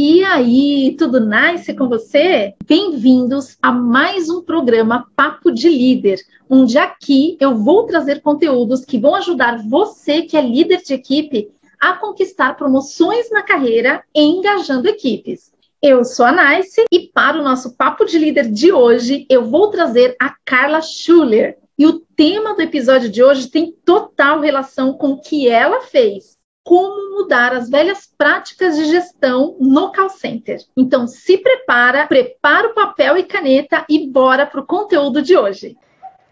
E aí, tudo nice com você? Bem-vindos a mais um programa Papo de Líder, onde aqui eu vou trazer conteúdos que vão ajudar você que é líder de equipe a conquistar promoções na carreira engajando equipes. Eu sou a Nice e para o nosso Papo de Líder de hoje eu vou trazer a Carla Schuller. E o tema do episódio de hoje tem total relação com o que ela fez. Como mudar as velhas práticas de gestão no call center. Então, se prepara o papel e caneta e bora para o conteúdo de hoje.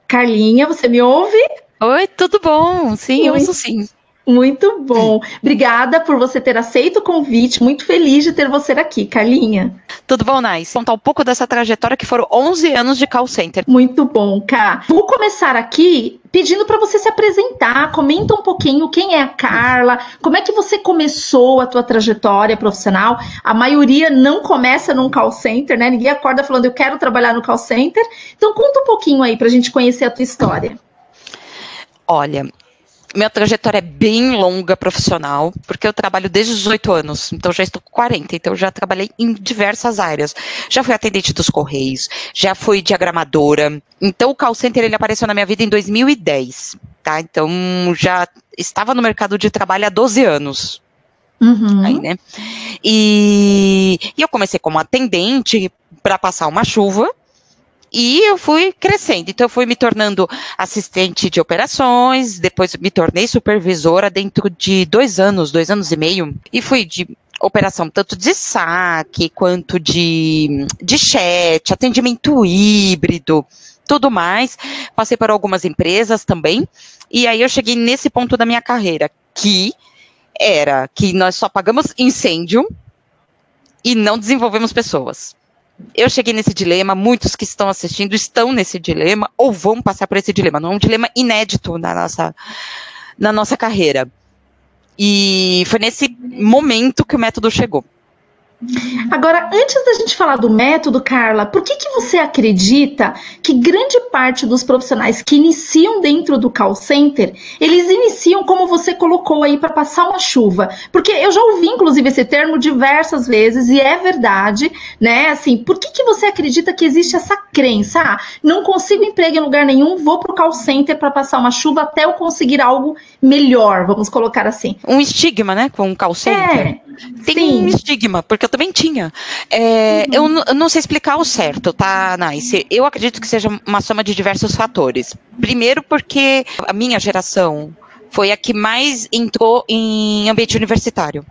Carlinha, você me ouve? Oi, tudo bom? Sim, eu ouço sim. Muito bom. Obrigada por você ter aceito o convite. Muito feliz de ter você aqui, Carlinha. Tudo bom, Nice? Contar um pouco dessa trajetória que foram 11 anos de call center. Muito bom, Cá. Vou começar aqui pedindo para você se apresentar. Comenta um pouquinho quem é a Carla, como é que você começou a tua trajetória profissional. A maioria não começa num call center, né? Ninguém acorda falando eu quero trabalhar no call center. Então conta um pouquinho aí para a gente conhecer a tua história. Olha, minha trajetória é bem longa profissional, porque eu trabalho desde os 18 anos, então já estou com 40, então já trabalhei em diversas áreas. Já fui atendente dos Correios, já fui diagramadora. Então o call center ele apareceu na minha vida em 2010, tá? Então já estava no mercado de trabalho há 12 anos. Aí, né? E eu comecei como atendente para passar uma chuva. E eu fui crescendo, então eu fui me tornando assistente de operações, depois me tornei supervisora dentro de 2 anos e meio, e fui de operação tanto de saque, quanto de chat, atendimento híbrido, tudo mais. Passei por algumas empresas também, e aí eu cheguei nesse ponto da minha carreira, que era que nós só pagamos incêndio e não desenvolvemos pessoas. Eu cheguei nesse dilema, muitos que estão assistindo estão nesse dilema, ou vão passar por esse dilema. Não é um dilema inédito na nossa carreira. E foi nesse momento que o método chegou. Agora, antes da gente falar do método, Carla, por que você acredita que grande parte dos profissionais que iniciam dentro do call center, eles iniciam como você colocou aí para passar uma chuva? Porque eu já ouvi, inclusive, esse termo diversas vezes e é verdade, né? Assim, por que você acredita que existe essa crença? Ah, não consigo emprego em lugar nenhum, vou para o call center para passar uma chuva até eu conseguir algo melhor, vamos colocar assim. Um estigma, né, com o call center. Tem sim. Um estigma, porque eu também tinha. Eu não sei explicar o certo, tá, Nice? Eu acredito que seja uma soma de diversos fatores. Primeiro porque a minha geração foi a que mais entrou em ambiente universitário.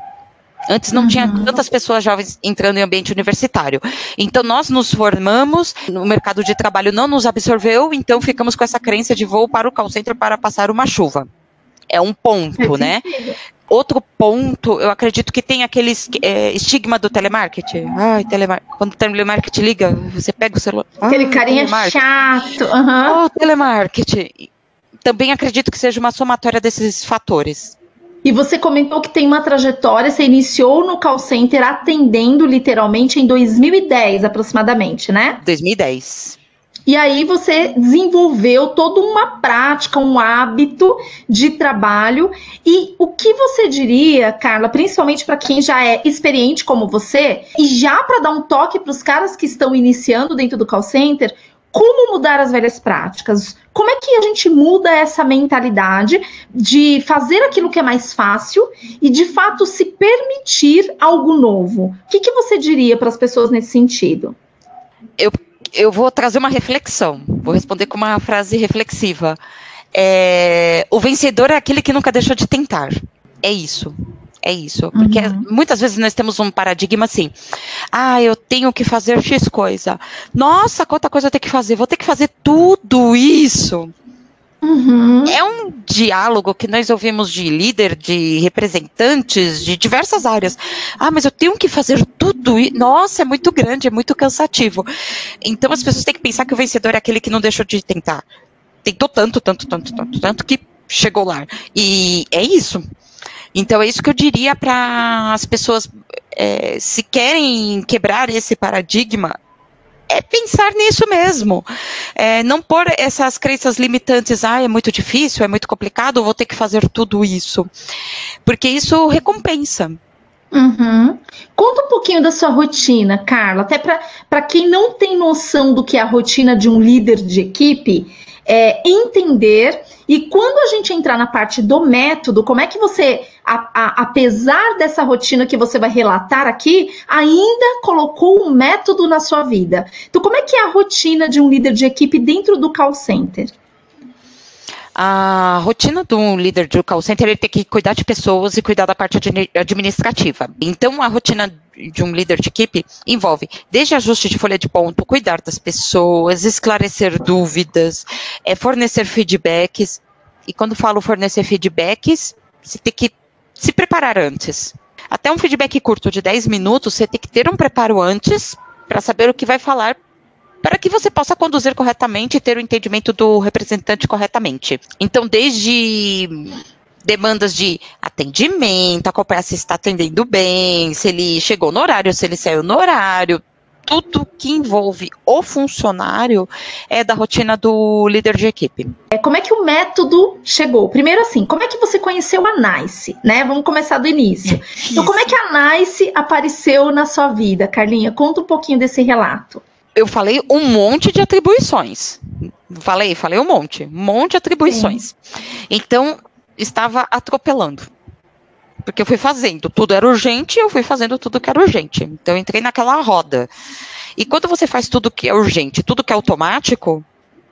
Antes não tinha tantas pessoas jovens entrando em ambiente universitário. Então nós nos formamos, o mercado de trabalho não nos absorveu, então ficamos com essa crença de vou para o call center para passar uma chuva. É um ponto, né? Outro ponto, eu acredito que tem aquele estigma do telemarketing. Ai, quando o telemarketing liga, você pega o celular. Aquele carinha chato. Oh, telemarketing. Também acredito que seja uma somatória desses fatores. E você comentou que tem uma trajetória, você iniciou no call center atendendo literalmente em 2010 aproximadamente, né? 2010. E aí você desenvolveu toda uma prática, um hábito de trabalho. E o que você diria, Carla, principalmente para quem já é experiente como você, e já para dar um toque para os caras que estão iniciando dentro do call center, como mudar as velhas práticas? Como é que a gente muda essa mentalidade de fazer aquilo que é mais fácil e, de fato, se permitir algo novo? O que você diria para as pessoas nesse sentido? Eu vou trazer uma reflexão, vou responder com uma frase reflexiva. O vencedor é aquele que nunca deixou de tentar. É isso. Porque muitas vezes nós temos um paradigma assim, eu tenho que fazer X coisa. Nossa, quanta coisa eu tenho que fazer, vou ter que fazer tudo isso. É um diálogo que nós ouvimos de líder, de representantes, de diversas áreas. Mas eu tenho que fazer tudo isso. Nossa, é muito grande, é muito cansativo. Então as pessoas têm que pensar que o vencedor é aquele que não deixou de tentar. Tentou tanto que chegou lá. E é isso. Então é isso que eu diria para as pessoas, se querem quebrar esse paradigma, é pensar nisso mesmo, não pôr essas crenças limitantes, é muito difícil, é muito complicado, vou ter que fazer tudo isso, porque isso recompensa. Uhum. Conta um pouquinho da sua rotina, Carla, até para quem não tem noção do que é a rotina de um líder de equipe, entender. E quando a gente entrar na parte do método, como é que você, apesar dessa rotina que você vai relatar aqui, ainda colocou um método na sua vida? Então, como é que é a rotina de um líder de equipe dentro do call center? A rotina de um líder de call center, ele tem que cuidar de pessoas e cuidar da parte administrativa. Então, a rotina de um líder de equipe envolve desde ajuste de folha de ponto, cuidar das pessoas, esclarecer dúvidas, fornecer feedbacks. E quando falo fornecer feedbacks, você tem que se preparar antes. Até um feedback curto de 10 minutos, você tem que ter um preparo antes para saber o que vai falar, para que você possa conduzir corretamente e ter o entendimento do representante corretamente. Então, desde demandas de atendimento, acompanhar se está atendendo bem, se ele chegou no horário, se ele saiu no horário, tudo que envolve o funcionário é da rotina do líder de equipe. Como é que o método chegou? Primeiro assim, como é que você conheceu a NICE, né? Vamos começar do início. Então, como é que a NICE apareceu na sua vida, Carlinha? Conta um pouquinho desse relato. Eu falei um monte de atribuições. Falei um monte de atribuições. Sim. Então, estava atropelando. Porque eu fui fazendo, tudo era urgente, eu fui fazendo tudo que era urgente. Então, eu entrei naquela roda. E quando você faz tudo que é urgente, tudo que é automático,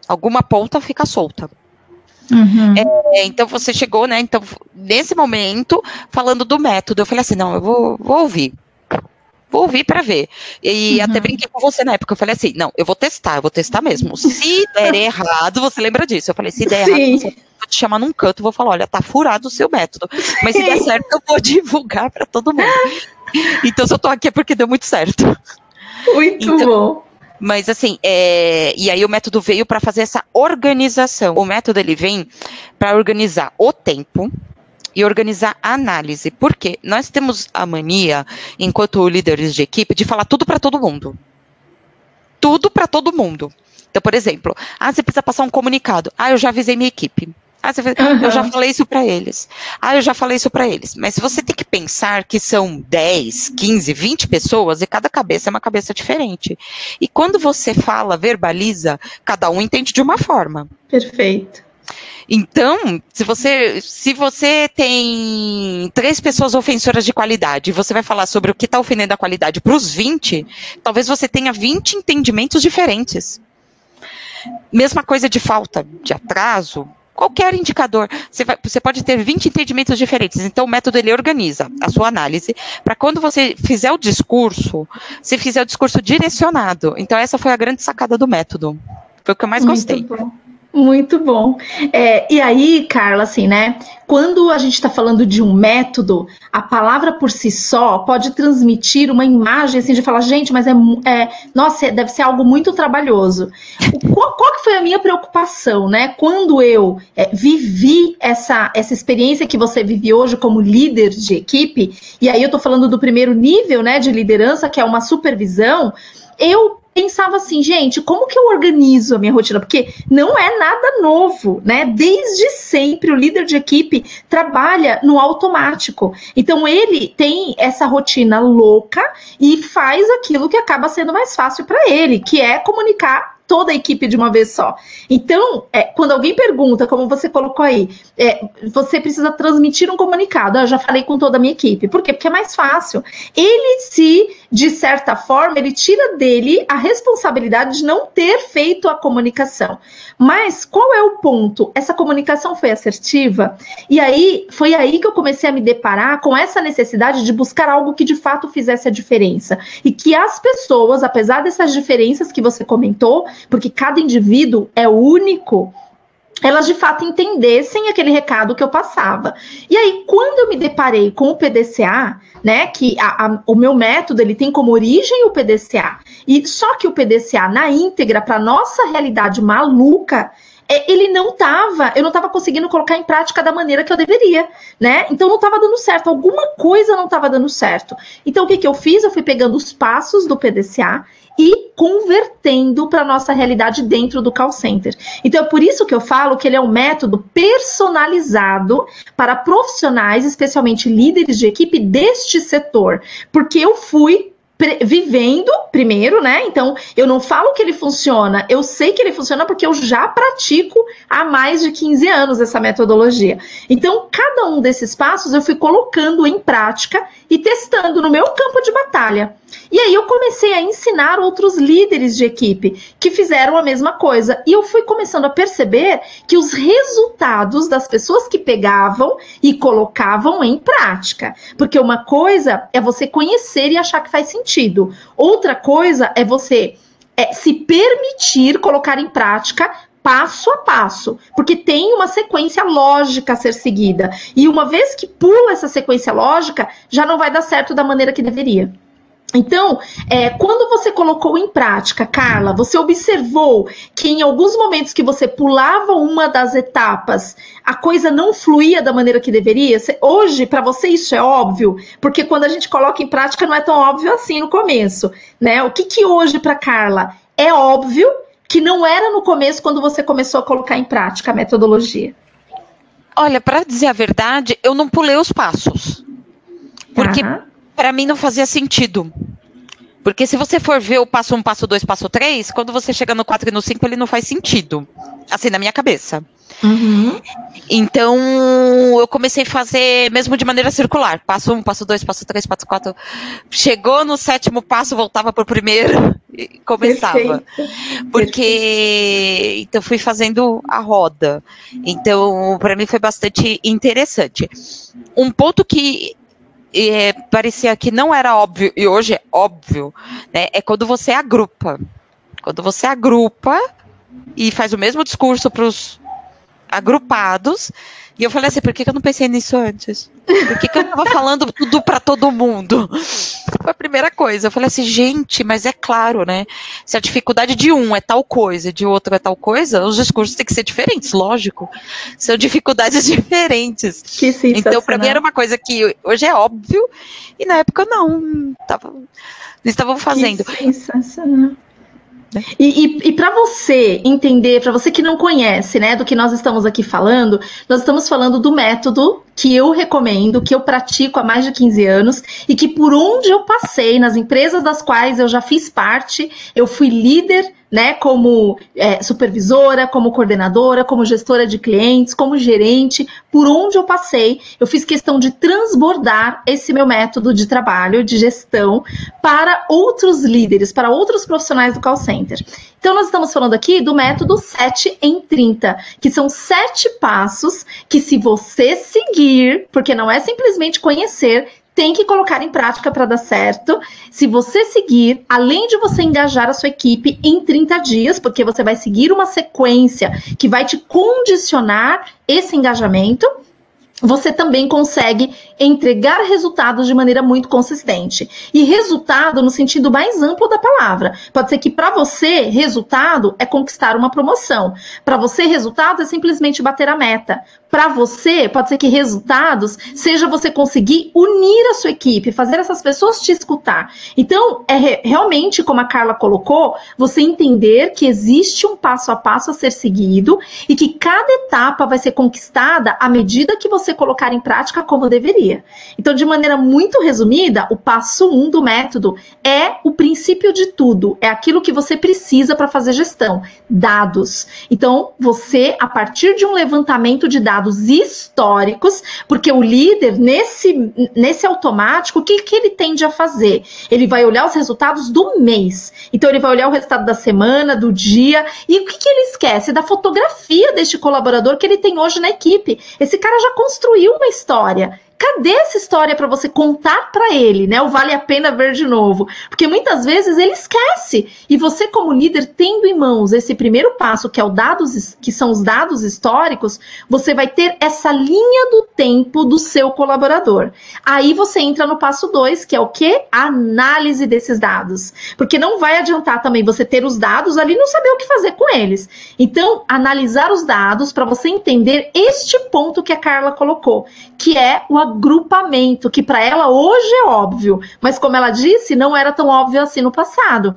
alguma ponta fica solta. Uhum. Então, você chegou, né? Então, nesse momento, falando do método, eu falei assim, não, eu vou ouvir. Vou ouvir para ver. E até brinquei com você na época. Eu falei assim, não, eu vou testar mesmo. Se der errado, você lembra disso? Eu falei, se der errado, eu vou te chamar num canto, vou falar, olha, tá furado o seu método. Mas se der certo, eu vou divulgar para todo mundo. Então, se eu tô aqui é porque deu muito certo. Muito bom. Mas assim, e aí o método veio para fazer essa organização. O método, ele vem para organizar o tempo e organizar a análise, porque nós temos a mania, enquanto líderes de equipe, de falar tudo para todo mundo. Tudo para todo mundo. Então, por exemplo, você precisa passar um comunicado. Eu já avisei minha equipe. Eu já falei isso para eles. Eu já falei isso para eles. Mas você tem que pensar que são 10, 15, 20 pessoas e cada cabeça é uma cabeça diferente. E quando você fala, verbaliza, cada um entende de uma forma. Perfeito. Então, se você tem 3 pessoas ofensoras de qualidade e você vai falar sobre o que está ofendendo a qualidade para os 20, talvez você tenha 20 entendimentos diferentes. Mesma coisa de falta, de atraso, qualquer indicador. Você pode ter 20 entendimentos diferentes. Então, o método, ele organiza a sua análise para quando você fizer o discurso, você fizer o discurso direcionado. Então, essa foi a grande sacada do método. Foi o que eu mais gostei. Muito bom. Muito bom. E aí, Carla, assim, né? Quando a gente está falando de um método, a palavra por si só pode transmitir uma imagem assim de falar, gente, mas nossa, deve ser algo muito trabalhoso. Qual que foi a minha preocupação, né? Quando eu vivi essa experiência que você vive hoje como líder de equipe, e aí eu tô falando do primeiro nível, né, de liderança, que é uma supervisão, eu pensava assim, gente, como que eu organizo a minha rotina? Porque não é nada novo, né? Desde sempre o líder de equipe trabalha no automático. Então ele tem essa rotina louca e faz aquilo que acaba sendo mais fácil para ele, que é comunicar toda a equipe de uma vez só. Então, quando alguém pergunta, como você colocou aí, você precisa transmitir um comunicado. Eu já falei com toda a minha equipe. Por quê? Porque é mais fácil. Ele de certa forma, ele tira dele a responsabilidade de não ter feito a comunicação. Mas qual é o ponto? Essa comunicação foi assertiva? E aí, foi aí que eu comecei a me deparar com essa necessidade de buscar algo que de fato fizesse a diferença. E que as pessoas, apesar dessas diferenças que você comentou, porque cada indivíduo é único, elas de fato entendessem aquele recado que eu passava. E aí, quando eu me deparei com o PDCA, né, que o meu método, ele tem como origem o PDCA, e só que o PDCA na íntegra, para nossa realidade maluca, eu não estava conseguindo colocar em prática da maneira que eu deveria, né? Então não estava dando certo, alguma coisa não estava dando certo. Então o que eu fiz? Eu fui pegando os passos do PDCA e convertendo para a nossa realidade dentro do call center. Então é por isso que eu falo que ele é um método personalizado para profissionais, especialmente líderes de equipe deste setor, porque eu fui vivendo primeiro, né? Então, eu não falo que ele funciona, eu sei que ele funciona porque eu já pratico há mais de 15 anos essa metodologia. Então, cada um desses passos eu fui colocando em prática e testando no meu campo de batalha. E aí eu comecei a ensinar outros líderes de equipe que fizeram a mesma coisa. E eu fui começando a perceber que os resultados das pessoas que pegavam e colocavam em prática. Porque uma coisa é você conhecer e achar que faz sentido. Outra coisa é você se permitir colocar em prática passo a passo, porque tem uma sequência lógica a ser seguida. E uma vez que pula essa sequência lógica, já não vai dar certo da maneira que deveria. Então, quando você colocou em prática, Carla, você observou que em alguns momentos que você pulava uma das etapas, a coisa não fluía da maneira que deveria? Hoje, para você, isso é óbvio? Porque quando a gente coloca em prática, não é tão óbvio assim no começo, né? O que hoje, para Carla, é óbvio que não era no começo, quando você começou a colocar em prática a metodologia? Olha, para dizer a verdade, eu não pulei os passos. Porque para mim não fazia sentido. Porque se você for ver o passo 1, passo 2, passo 3, quando você chega no 4 e no 5, ele não faz sentido. Assim, na minha cabeça. Uhum. Então, eu comecei a fazer mesmo de maneira circular. Passo 1, passo 2, passo 3, passo 4. Chegou no 7º passo, voltava pro primeiro e começava. Perfeito. Porque, então, fui fazendo a roda. Então, para mim foi bastante interessante. Um ponto que parecia que não era óbvio, e hoje é óbvio, né, é quando você agrupa. Quando você agrupa e faz o mesmo discurso para os agrupados, e eu falei assim, por que eu não pensei nisso antes? Por que eu estava falando tudo para todo mundo? Foi a primeira coisa. Eu falei assim, gente, mas é claro, né? Se a dificuldade de um é tal coisa, de outro é tal coisa, os discursos têm que ser diferentes, lógico. São dificuldades diferentes. Que sensacional. Então, para mim era uma coisa que hoje é óbvio, e na época não estavam fazendo. Que sensacional. E para você entender, para você que não conhece, né, do que nós estamos aqui falando, nós estamos falando do método que eu recomendo, que eu pratico há mais de 15 anos e que por onde eu passei, nas empresas das quais eu já fiz parte, eu fui líder, né, como supervisora, como coordenadora, como gestora de clientes, como gerente, por onde eu passei, eu fiz questão de transbordar esse meu método de trabalho, de gestão, para outros líderes, para outros profissionais do call center. Então, nós estamos falando aqui do método 7 em 30, que são 7 passos que, se você seguir, porque não é simplesmente conhecer, tem que colocar em prática para dar certo. Se você seguir, além de você engajar a sua equipe em 30 dias, porque você vai seguir uma sequência que vai te condicionar esse engajamento, você também consegue entregar resultados de maneira muito consistente. E resultado no sentido mais amplo da palavra. Pode ser que para você, resultado é conquistar uma promoção. Para você, resultado é simplesmente bater a meta. Para você, pode ser que resultados seja você conseguir unir a sua equipe, fazer essas pessoas te escutar. Então, realmente, como a Carla colocou, você entender que existe um passo a passo a ser seguido e que cada etapa vai ser conquistada à medida que você colocar em prática como deveria. Então, de maneira muito resumida, o passo 1 do método é o princípio de tudo, é aquilo que você precisa para fazer gestão, dados. Então, você, a partir de um levantamento de dados históricos, porque o líder, nesse automático, o que ele tende a fazer? Ele vai olhar os resultados do mês. Então, ele vai olhar o resultado da semana, do dia, e o que ele esquece? Da fotografia deste colaborador que ele tem hoje na equipe. Esse cara já construiu uma história. cadê essa história para você contar para ele, né? O vale a pena ver de novo. Porque muitas vezes ele esquece. E você, como líder, tendo em mãos esse primeiro passo, que é que são os dados históricos, você vai ter essa linha do tempo do seu colaborador. Aí você entra no passo 2, que é o quê? A análise desses dados. Porque não vai adiantar também você ter os dados ali e não saber o que fazer com eles. Então, analisar os dados para você entender este ponto que a Carla colocou, que é o agrupamento, que para ela hoje é óbvio, mas como ela disse, não era tão óbvio assim no passado.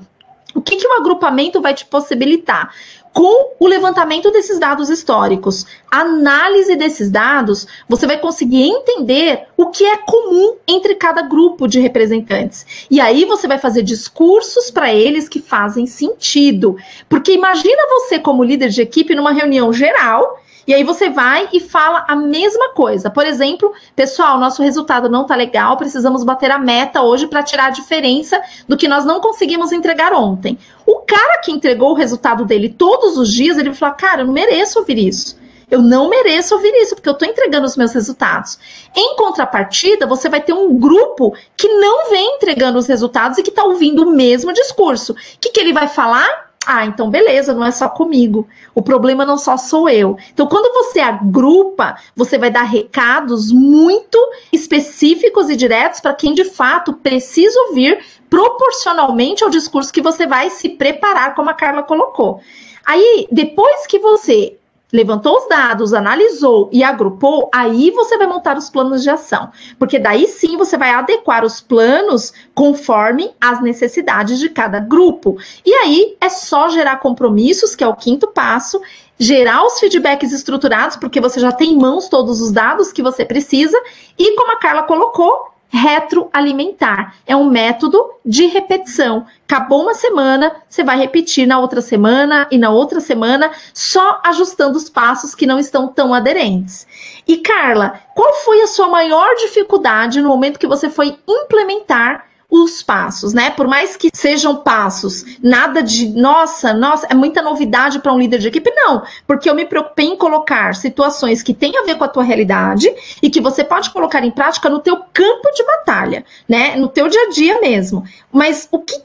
O que o agrupamento vai te possibilitar? Com o levantamento desses dados históricos, análise desses dados, você vai conseguir entender o que é comum entre cada grupo de representantes. E aí você vai fazer discursos para eles que fazem sentido. Porque imagina você como líder de equipe numa reunião geral, e aí você vai e fala a mesma coisa. Por exemplo, pessoal, nosso resultado não tá legal, precisamos bater a meta hoje para tirar a diferença do que nós não conseguimos entregar ontem. O cara que entregou o resultado dele todos os dias, ele fala, cara, eu não mereço ouvir isso. Eu não mereço ouvir isso, porque eu estou entregando os meus resultados. Em contrapartida, você vai ter um grupo que não vem entregando os resultados e que está ouvindo o mesmo discurso. O que ele vai falar? Ah, então beleza, não é só comigo. O problema não só sou eu. Então, quando você agrupa, você vai dar recados muito específicos e diretos para quem de fato precisa ouvir proporcionalmente ao discurso que você vai se preparar, como a Carla colocou. Aí, depois que você levantou os dados, analisou e agrupou, aí você vai montar os planos de ação. Porque daí sim você vai adequar os planos conforme as necessidades de cada grupo. E aí é só gerar compromissos, que é o 5º passo, gerar os feedbacks estruturados, porque você já tem em mãos todos os dados que você precisa, e como a Carla colocou, retroalimentar. É um método de repetição. Acabou uma semana, você vai repetir na outra semana e na outra semana, só ajustando os passos que não estão tão aderentes. E Carla, qual foi a sua maior dificuldade no momento que você foi implementar os passos, né? Por mais que sejam passos, nada de, nossa, é muita novidade para um líder de equipe, não, porque eu me preocupei em colocar situações que têm a ver com a tua realidade e que você pode colocar em prática no teu campo de batalha, né? No teu dia a dia mesmo. Mas o que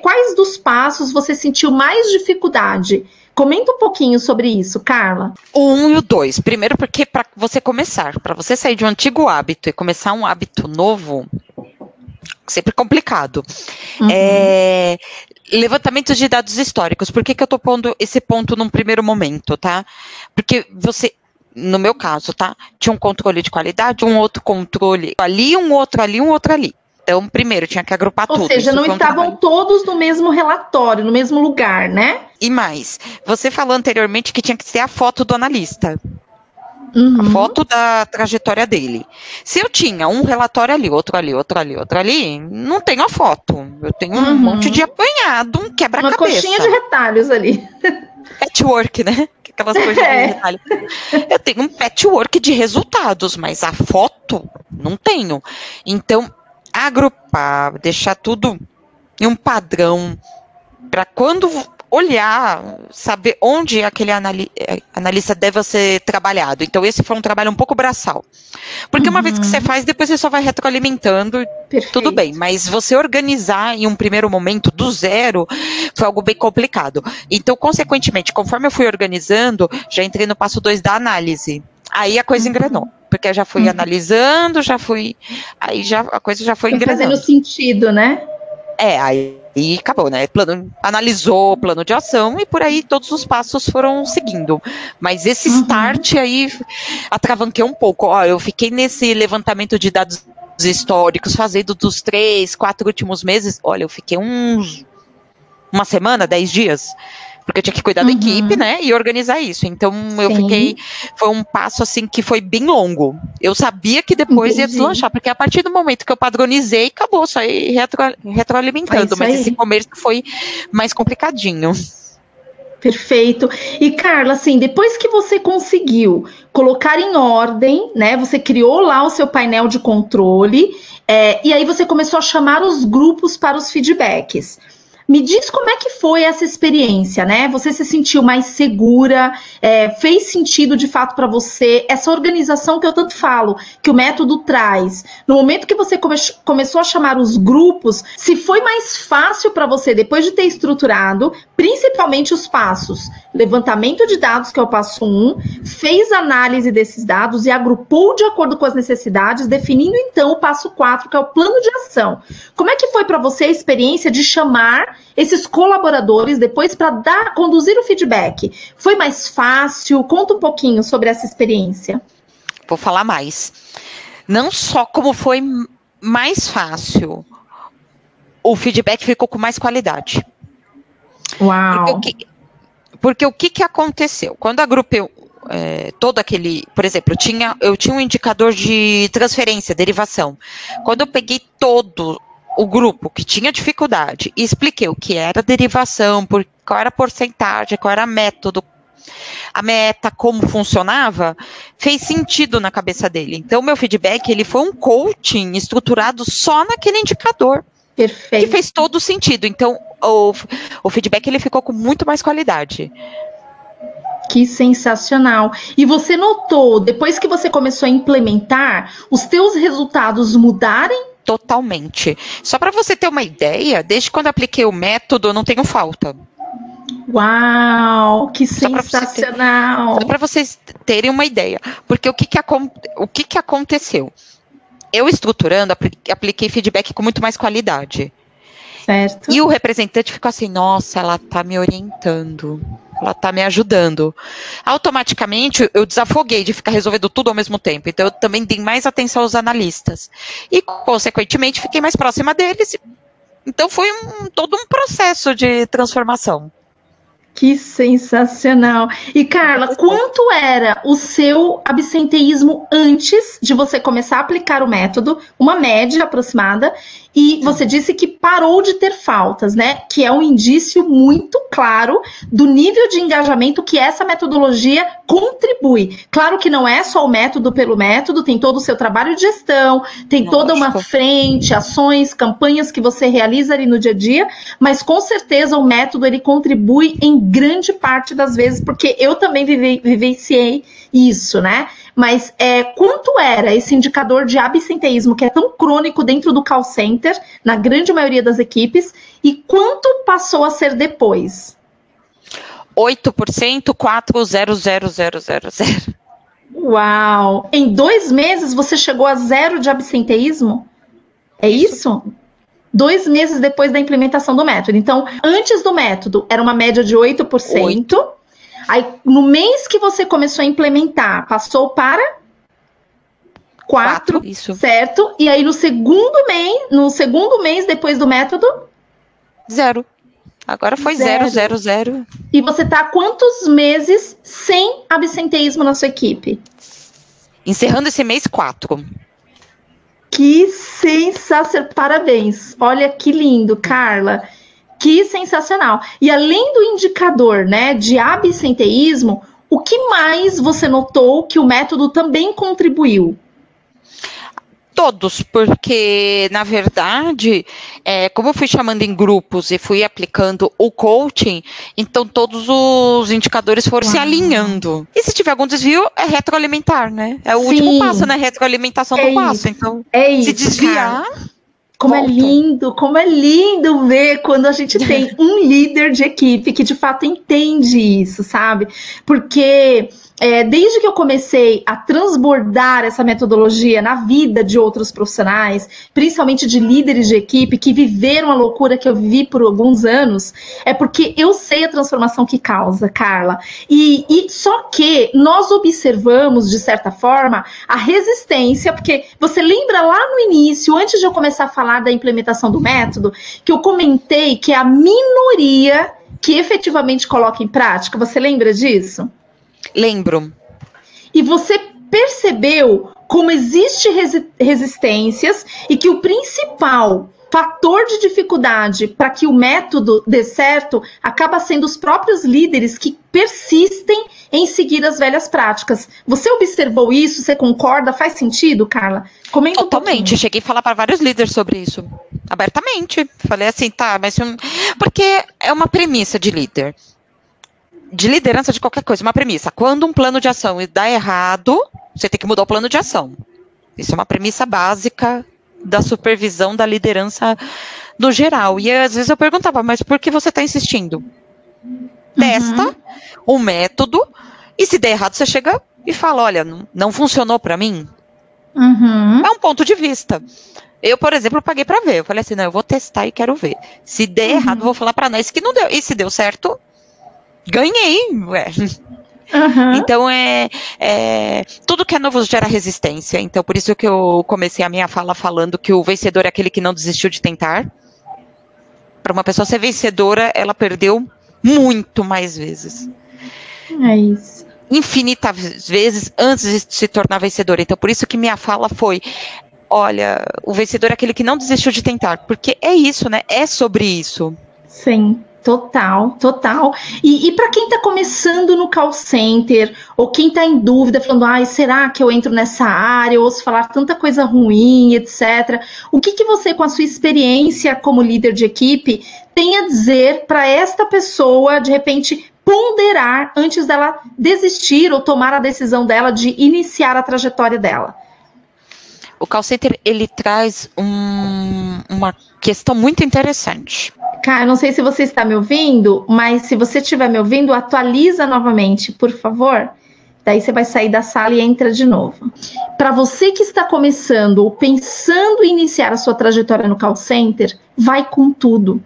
quais dos passos você sentiu mais dificuldade? Comenta um pouquinho sobre isso, Carla. O 1 e o 2. Primeiro, porque para você começar, para você sair de um antigo hábito e começar um hábito novo, sempre complicado. Uhum. Levantamento de dados históricos. Por que eu tô pondo esse ponto num primeiro momento, tá? Porque você, no meu caso, tá? Tinha um controle de qualidade, um outro controle ali, um outro ali, um outro ali. Então, primeiro, tinha que agrupar tudo. Ou seja, não estavam todos no mesmo relatório, no mesmo lugar, né? E mais, você falou anteriormente que tinha que ser a foto do analista. Uhum. A foto da trajetória dele. Se eu tinha um relatório ali, outro ali, outro ali, outro ali, não tenho a foto. Eu tenho um monte de apanhado, um quebra-cabeça. Uma coxinha de retalhos ali. Patchwork, né? Aquelas coisas de retalho. Eu tenho um patchwork de resultados, mas a foto não tenho. Então, agrupar, deixar tudo em um padrão, para quando olhar, saber onde aquele analista deve ser trabalhado. Então, esse foi um trabalho um pouco braçal. Porque uma vez que você faz, depois você só vai retroalimentando, perfeito, tudo bem. Mas você organizar em um primeiro momento, do zero, foi algo bem complicado. Então, consequentemente, conforme eu fui organizando, já entrei no passo 2 da análise. Aí a coisa engrenou. Porque eu já fui analisando, aí a coisa já foi engrenando. Fazendo sentido, né? Aí acabou, né? Analisou o plano de ação e por aí todos os passos foram seguindo. Mas esse start aí atravanquei um pouco. Ó, eu fiquei nesse levantamento de dados históricos, fazendo dos 3, 4 últimos meses. Olha, eu fiquei uma semana, 10 dias. Porque eu tinha que cuidar da equipe, né, e organizar isso. Então, foi um passo, assim, que foi bem longo. Eu sabia que depois ia deslanchar, porque a partir do momento que eu padronizei, acabou, só ir retroalimentando. Mas esse começo foi mais complicadinho. Perfeito. E, Carla, assim, depois que você conseguiu colocar em ordem, né, você criou lá o seu painel de controle, e aí você começou a chamar os grupos para os feedbacks. Me diz como é que foi essa experiência, né? Você se sentiu mais segura? Fez sentido de fato para você essa organização que eu tanto falo, que o método traz? No momento que você começou a chamar os grupos, se foi mais fácil para você, depois de ter estruturado, principalmente os passos, levantamento de dados, que é o passo 1, fez análise desses dados e agrupou de acordo com as necessidades, definindo então o passo 4, que é o plano de ação. Como é que foi para você a experiência de chamar esses colaboradores depois para conduzir o feedback? Foi mais fácil? Conta um pouquinho sobre essa experiência. Vou falar mais. Não só como foi mais fácil, o feedback ficou com mais qualidade. Uau! Porque o que aconteceu? Quando agrupei todo aquele, por exemplo, eu tinha um indicador de transferência, derivação. Quando eu peguei todo o grupo que tinha dificuldade e expliquei o que era derivação, qual era a porcentagem, qual era método, a meta, como funcionava, fez sentido na cabeça dele. Então, meu feedback, ele foi um coaching estruturado só naquele indicador. Perfeito. Que fez todo sentido. Então, o feedback, ele ficou com muito mais qualidade. Que sensacional. E você notou, depois que você começou a implementar, os teus resultados mudarem? Totalmente. Só para você ter uma ideia, desde quando apliquei o método, eu não tenho falta. Uau, que sensacional. Só para vocês terem uma ideia. Porque o que aconteceu? Eu estruturando, apliquei feedback com muito mais qualidade. Certo. E o representante ficou assim, nossa, ela está me orientando. Ela está me ajudando. Automaticamente, eu desafoguei de ficar resolvendo tudo ao mesmo tempo. Então, eu também dei mais atenção aos analistas. E, consequentemente, fiquei mais próxima deles. Então, foi todo um processo de transformação. Que sensacional. E, Carla, quanto era o seu absenteísmo antes de você começar a aplicar o método? Uma média aproximada. E você disse que parou de ter faltas, né? Que é um indício muito claro do nível de engajamento que essa metodologia contribui. Claro que não é só o método pelo método, tem todo o seu trabalho de gestão, tem toda uma frente, ações, campanhas que você realiza ali no dia a dia, mas com certeza o método ele contribui em grande parte das vezes, porque eu também vivenciei isso, né? Mas quanto era esse indicador de absenteísmo que é tão crônico dentro do call center, na grande maioria das equipes, e quanto passou a ser depois? 8%, 4,00000. Uau! Em 2 meses você chegou a 0 de absenteísmo? É isso? 2 meses depois da implementação do método. Então, antes do método, era uma média de 8%. Aí, no mês que você começou a implementar, passou para 4, isso. Certo? E aí, no segundo mês depois do método? 0. Agora foi 0,000. E você está há quantos meses sem absenteísmo na sua equipe? Encerrando esse mês, 4. Que sensacional! Parabéns! Olha que lindo, Carla! Que sensacional! E além do indicador, né, de absenteísmo, o que mais você notou que o método também contribuiu? Todos, porque, na verdade, como eu fui chamando em grupos e fui aplicando o coaching, então todos os indicadores foram se alinhando. E se tiver algum desvio, é retroalimentar, né? É o último passo, né? Retroalimentação do passo. Então, se desviar... Como é lindo ver quando a gente tem um líder de equipe que de fato entende isso, sabe? Porque desde que eu comecei a transbordar essa metodologia na vida de outros profissionais, principalmente de líderes de equipe que viveram a loucura que eu vivi por alguns anos, é porque eu sei a transformação que causa, Carla. E só que nós observamos, de certa forma, a resistência, porque você lembra lá no início, antes de eu começar a falar da implementação do método, que eu comentei que é a minoria que efetivamente coloca em prática. Você lembra disso? Lembro. E você percebeu como existe resistências e que o principal fator de dificuldade para que o método dê certo acaba sendo os próprios líderes que persistem em seguir as velhas práticas. Você observou isso? Você concorda? Faz sentido, Carla? Comenta Totalmente. Cheguei a falar para vários líderes sobre isso. Abertamente. Falei assim, tá, mas Porque é uma premissa de líder. De liderança de qualquer coisa, uma premissa. Quando um plano de ação dá errado, você tem que mudar o plano de ação. Isso é uma premissa básica da supervisão da liderança no geral. E às vezes eu perguntava, mas por que você está insistindo? Testa o método e se der errado, você chega e fala, olha, não funcionou para mim. É um ponto de vista. Eu, por exemplo, paguei para ver. Eu falei assim, não, eu vou testar e quero ver. Se der errado, vou falar para nós que não deu. E se deu certo, ganhei. Ué. Então, tudo que é novo gera resistência. Então, por isso que eu comecei a minha fala falando que o vencedor é aquele que não desistiu de tentar. Para uma pessoa ser vencedora, ela perdeu muito mais vezes. É isso. Infinitas vezes antes de se tornar vencedora. Então, por isso que minha fala foi, olha, o vencedor é aquele que não desistiu de tentar. Porque é isso, né? É sobre isso. Sim. Total, total. E para quem está começando no call center, ou quem está em dúvida, falando, ai, será que eu entro nessa área? Eu ouço falar tanta coisa ruim, etc. O que você, com a sua experiência como líder de equipe, tem a dizer para esta pessoa, de repente, ponderar antes dela desistir ou tomar a decisão dela de iniciar a trajetória dela? O call center, ele traz uma questão muito interessante. Cara, não sei se você está me ouvindo, mas se você estiver me ouvindo, atualiza novamente, por favor. Daí você vai sair da sala e entra de novo. Para você que está começando ou pensando em iniciar a sua trajetória no call center, vai com tudo.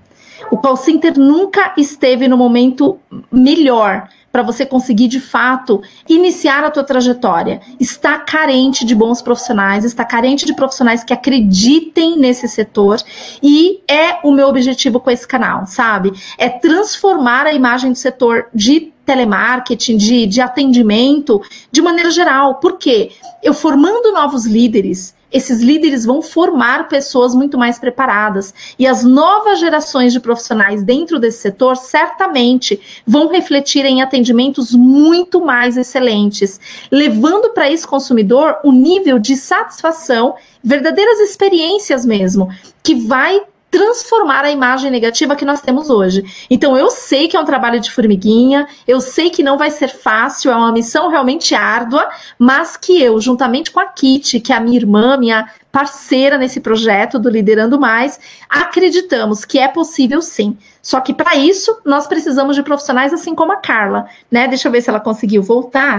O call center nunca esteve no momento melhor para você conseguir, de fato, iniciar a tua trajetória. Está carente de bons profissionais, está carente de profissionais que acreditem nesse setor, e é o meu objetivo com esse canal, sabe? É transformar a imagem do setor de telemarketing, de atendimento, de maneira geral. Por quê? Eu formando novos líderes, esses líderes vão formar pessoas muito mais preparadas. E as novas gerações de profissionais dentro desse setor, certamente, vão refletir em atendimentos muito mais excelentes, levando para esse consumidor um nível de satisfação, verdadeiras experiências mesmo, que vai transformar a imagem negativa que nós temos hoje. Então, eu sei que é um trabalho de formiguinha, eu sei que não vai ser fácil, é uma missão realmente árdua, mas que eu, juntamente com a Kitty, que é a minha irmã, minha parceira nesse projeto do Liderando Mais, acreditamos que é possível sim. Só que para isso, nós precisamos de profissionais assim como a Carla, né? Deixa eu ver se ela conseguiu voltar.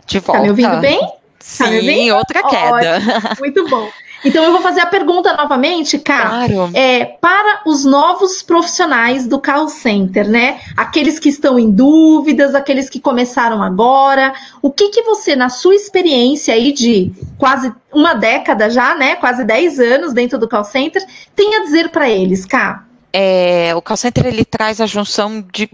De volta. Tá me ouvindo bem? Sim, tá me ouvindo? Outra queda. Ótimo, muito bom. Então eu vou fazer a pergunta novamente, Cá. Claro. Para os novos profissionais do call center, né? Aqueles que estão em dúvidas, aqueles que começaram agora, o que você, na sua experiência aí de quase uma década já, né? Quase 10 anos dentro do call center, tem a dizer para eles, Cá? O call center, ele traz a junção de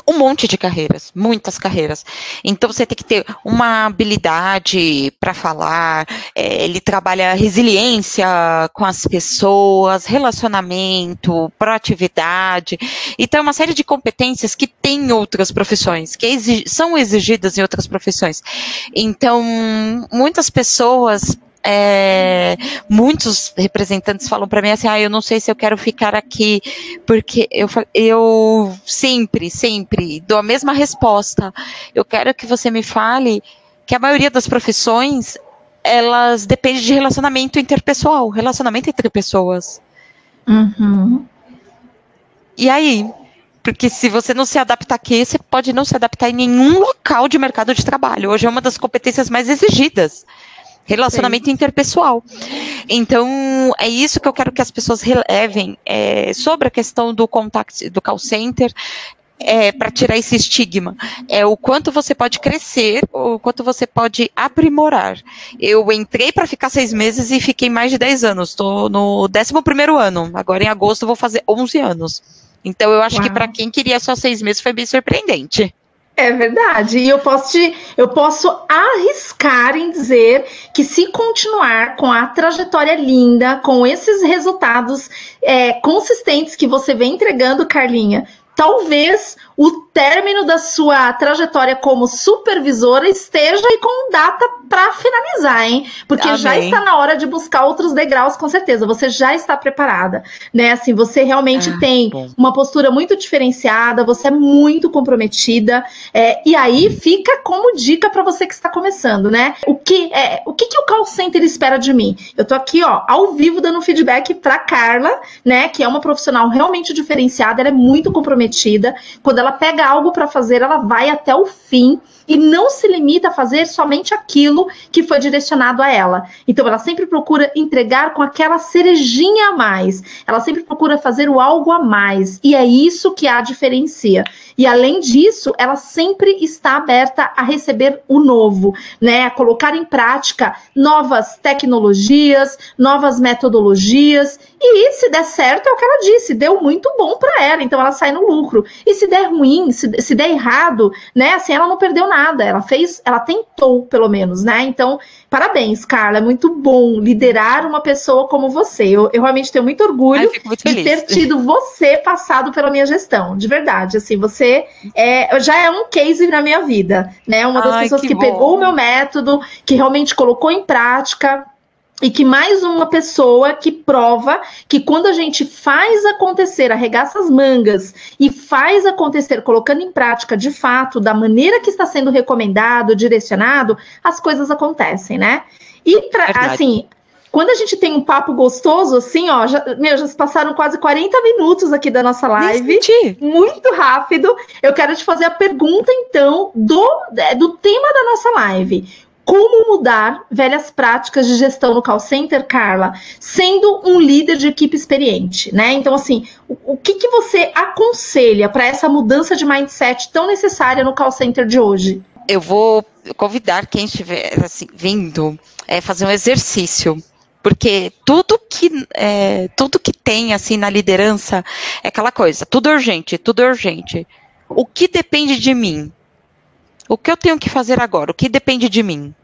um monte de carreiras, muitas carreiras. Então, você tem que ter uma habilidade para falar, ele trabalha resiliência com as pessoas, relacionamento, proatividade. Então, é uma série de competências que tem em outras profissões, que são exigidas em outras profissões. Então, muitas pessoas... muitos representantes falam para mim assim, eu não sei se eu quero ficar aqui, porque eu sempre dou a mesma resposta. Eu quero que você me fale que a maioria das profissões, elas dependem de relacionamento interpessoal, relacionamento entre pessoas. E aí? Porque se você não se adaptar aqui, você pode não se adaptar em nenhum local de mercado de trabalho. Hoje é uma das competências mais exigidas. Relacionamento interpessoal. Então, é isso que eu quero que as pessoas relevem sobre a questão do contact, do call center, para tirar esse estigma. O quanto você pode crescer, o quanto você pode aprimorar. Eu entrei para ficar 6 meses e fiquei mais de 10 anos. Estou no 11º ano. Agora, em agosto, eu vou fazer 11 anos. Então, eu acho que para quem queria só 6 meses, foi bem surpreendente. É verdade, e eu posso arriscar em dizer que se continuar com a trajetória linda, com esses resultados consistentes que você vem entregando, Carlinha, talvez o término da sua trajetória como supervisora esteja aí com data para finalizar, hein? Porque Amém. Já está na hora de buscar outros degraus, com certeza. Você já está preparada, né? Assim, você realmente tem uma postura muito diferenciada, você é muito comprometida, e aí fica como dica para você que está começando, né? O que o call center espera de mim? Eu tô aqui, ó, ao vivo dando feedback para Carla, né? Que é uma profissional realmente diferenciada, ela é muito comprometida. Quando ela pega algo para fazer, ela vai até o fim e não se limita a fazer somente aquilo que foi direcionado a ela. Então, ela sempre procura entregar com aquela cerejinha a mais. Ela sempre procura fazer o algo a mais. E é isso que a diferencia. E, além disso, ela sempre está aberta a receber o novo, né? A colocar em prática novas tecnologias, novas metodologias. E se der certo, é o que ela disse, deu muito bom para ela, então ela sai no lucro. E se der ruim, se der errado, né? Assim, ela não perdeu nada, ela tentou, pelo menos, né? Então, parabéns, Carla, é muito bom liderar uma pessoa como você. Eu realmente tenho muito orgulho de ter tido você passado pela minha gestão, de verdade. Assim, você já é um case na minha vida, né? Uma das pessoas que pegou o meu método, que realmente colocou em prática. E que mais uma pessoa que prova que quando a gente faz acontecer, arregaça as mangas e faz acontecer, colocando em prática de fato, da maneira que está sendo recomendado, direcionado, as coisas acontecem, né? E, assim, quando a gente tem um papo gostoso, assim, ó, já se passaram quase 40 minutos aqui da nossa live, muito rápido. Eu quero te fazer a pergunta, então, do tema da nossa live. Como mudar velhas práticas de gestão no call center, Carla, sendo um líder de equipe experiente, né? Então, assim, o que você aconselha para essa mudança de mindset tão necessária no call center de hoje? Eu vou convidar quem estiver assim, vindo fazer um exercício, porque tudo que tem assim na liderança é aquela coisa, tudo urgente, tudo urgente. O que depende de mim? O que eu tenho que fazer agora? O que depende de mim?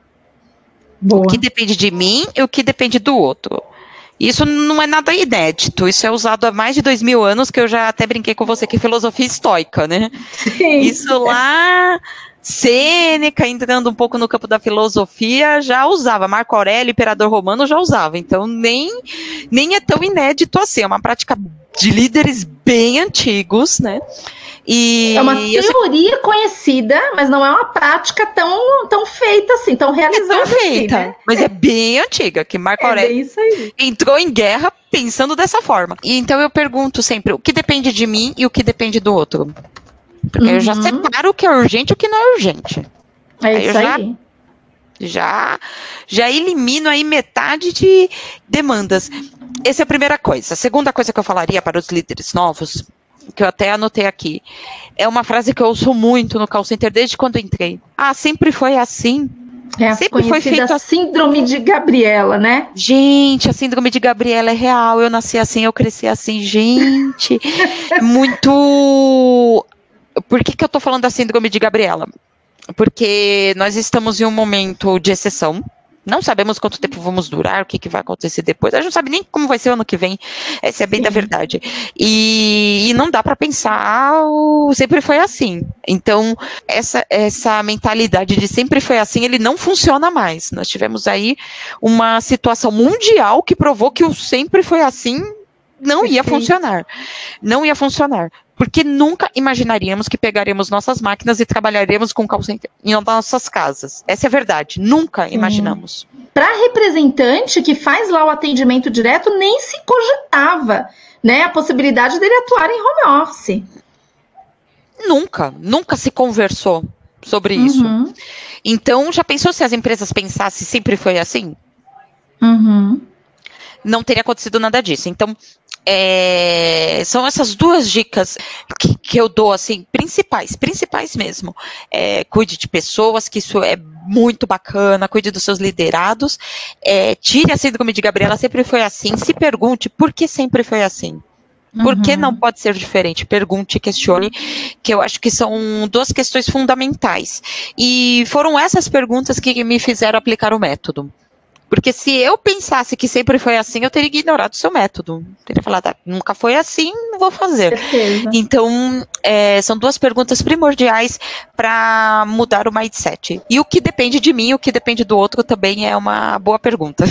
Boa. O que depende de mim e o que depende do outro. Isso não é nada inédito. Isso é usado há mais de 2000 anos, que eu já até brinquei com você, que é filosofia estoica, né? Sim. Isso lá, Sêneca, entrando um pouco no campo da filosofia, já usava. Marco Aurélio, imperador romano, já usava. Então, nem é tão inédito assim. É uma prática de líderes bem antigos, né? E é uma teoria conhecida, mas não é uma prática tão feita assim, tão realizada. É tão feita, assim, né? Mas é bem antiga, que Marco Aurélio entrou em guerra pensando dessa forma. E então eu pergunto sempre, o que depende de mim e o que depende do outro? Porque eu já separo o que é urgente e o que não é urgente. É isso aí. Já elimino aí metade de demandas. Essa é a primeira coisa. A segunda coisa que eu falaria para os líderes novos, que eu até anotei aqui, é uma frase que eu ouço muito no call center desde quando entrei. Sempre foi assim. Sempre foi feito a síndrome de Gabriela, né? Gente, a síndrome de Gabriela é real. Eu nasci assim, eu cresci assim. Gente, muito... Por que eu tô falando da síndrome de Gabriela? Porque nós estamos em um momento de exceção. Não sabemos quanto tempo vamos durar, o que vai acontecer depois. A gente não sabe nem como vai ser o ano que vem. Essa é bem da verdade. E não dá para pensar, sempre foi assim. Então, essa mentalidade de sempre foi assim, ele não funciona mais. Nós tivemos aí uma situação mundial que provou que o sempre foi assim não ia funcionar. Não ia funcionar. Porque nunca imaginaríamos que pegaríamos nossas máquinas e trabalharíamos com call center em nossas casas. Essa é a verdade. Nunca imaginamos. Para representante que faz lá o atendimento direto, nem se cogitava, né, a possibilidade dele atuar em home office. Nunca se conversou sobre isso. Então, já pensou se as empresas pensassem sempre foi assim? Não teria acontecido nada disso. Então, são essas duas dicas que eu dou, assim, principais mesmo. Cuide de pessoas, que isso é muito bacana, cuide dos seus liderados, tire a síndrome de Gabriela, sempre foi assim, se pergunte por que sempre foi assim. Por que não pode ser diferente? Pergunte, questione, que eu acho que são duas questões fundamentais. E foram essas perguntas que me fizeram aplicar o método. Porque se eu pensasse que sempre foi assim, eu teria ignorado o seu método. Teria falado, nunca foi assim, não vou fazer. Certeza. Então, são duas perguntas primordiais para mudar o mindset. E o que depende de mim, o que depende do outro também é uma boa pergunta.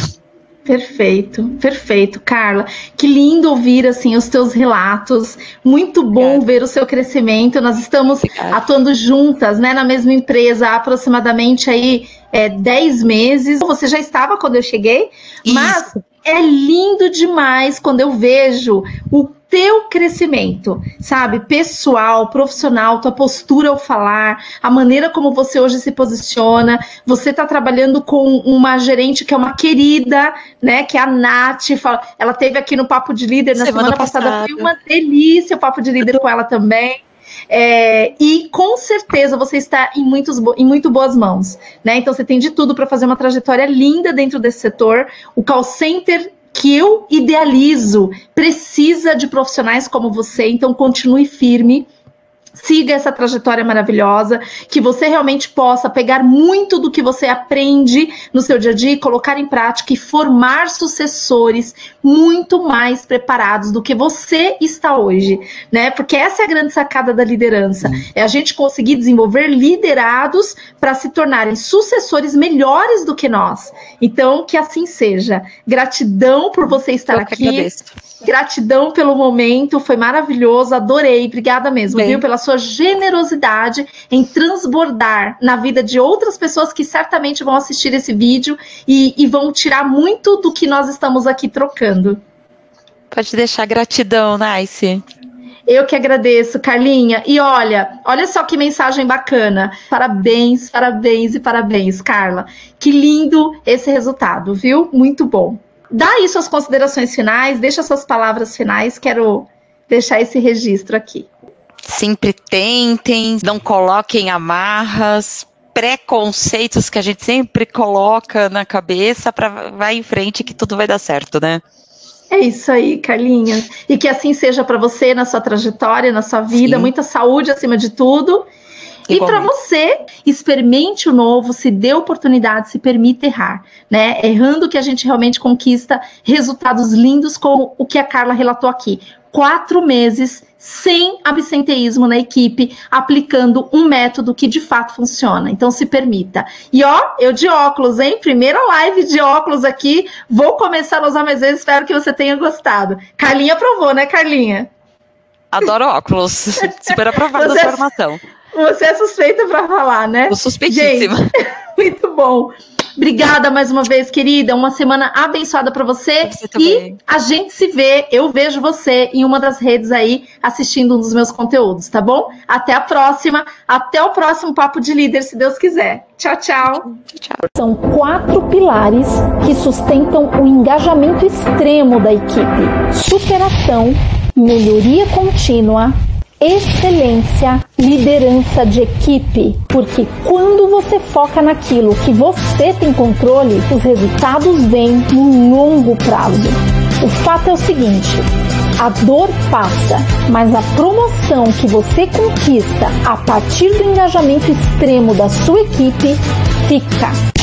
Perfeito, perfeito, Carla. Que lindo ouvir assim os teus relatos. Muito bom ver o seu crescimento. Nós estamos atuando juntas, né, na mesma empresa há aproximadamente aí 10 meses. Você já estava quando eu cheguei, mas é lindo demais quando eu vejo o teu crescimento, sabe? Pessoal, profissional, tua postura ao falar, a maneira como você hoje se posiciona. Você está trabalhando com uma gerente que é uma querida, né? Que é a Nath. Ela esteve aqui no Papo de Líder na semana passada. Foi uma delícia o Papo de Líder com ela também. E com certeza você está em muito boas mãos, né? Então você tem de tudo para fazer uma trajetória linda dentro desse setor. O call center que eu idealizo precisa de profissionais como você, então continue firme. Siga essa trajetória maravilhosa, que você realmente possa pegar muito do que você aprende no seu dia a dia, colocar em prática e formar sucessores muito mais preparados do que você está hoje, né? Porque essa é a grande sacada da liderança, é a gente conseguir desenvolver liderados para se tornarem sucessores melhores do que nós. Então, que assim seja. Gratidão por você estar aqui. Agradeço. Gratidão pelo momento, foi maravilhoso, adorei, obrigada mesmo, viu, pela sua generosidade em transbordar na vida de outras pessoas que certamente vão assistir esse vídeo e vão tirar muito do que nós estamos aqui trocando. Pode deixar, gratidão, Nice. Eu que agradeço, Carlinha. E olha só que mensagem bacana. Parabéns, parabéns e parabéns, Carla. Que lindo esse resultado, viu? Muito bom. Dá aí suas considerações finais, deixa suas palavras finais, quero deixar esse registro aqui. Sempre tentem, não coloquem amarras, preconceitos que a gente sempre coloca na cabeça para vai em frente que tudo vai dar certo, né? É isso aí, Carlinha. E que assim seja para você, na sua trajetória, na sua vida, muita saúde acima de tudo. E para você, experimente o novo, se dê oportunidade, se permita errar, né? Errando que a gente realmente conquista resultados lindos como o que a Carla relatou aqui. 4 meses sem absenteísmo na equipe, aplicando um método que de fato funciona. Então se permita. E eu de óculos, hein? Primeira live de óculos aqui. Vou começar a usar mais vezes, espero que você tenha gostado. Carlinha aprovou, né, Carlinha? Adoro óculos. Super aprovada a formação. Você é suspeita para falar, né? Tô suspeitíssima. Gente, muito bom. Obrigada mais uma vez, querida. Uma semana abençoada para você. E a gente se vê, eu vejo você em uma das redes aí, assistindo um dos meus conteúdos, tá bom? Até a próxima. Até o próximo Papo de Líder, se Deus quiser. Tchau, tchau. São 4 pilares que sustentam o engajamento extremo da equipe: superação, melhoria contínua, excelência, liderança de equipe, porque quando você foca naquilo que você tem controle, os resultados vêm no longo prazo. O fato é o seguinte: a dor passa, mas a promoção que você conquista a partir do engajamento extremo da sua equipe fica.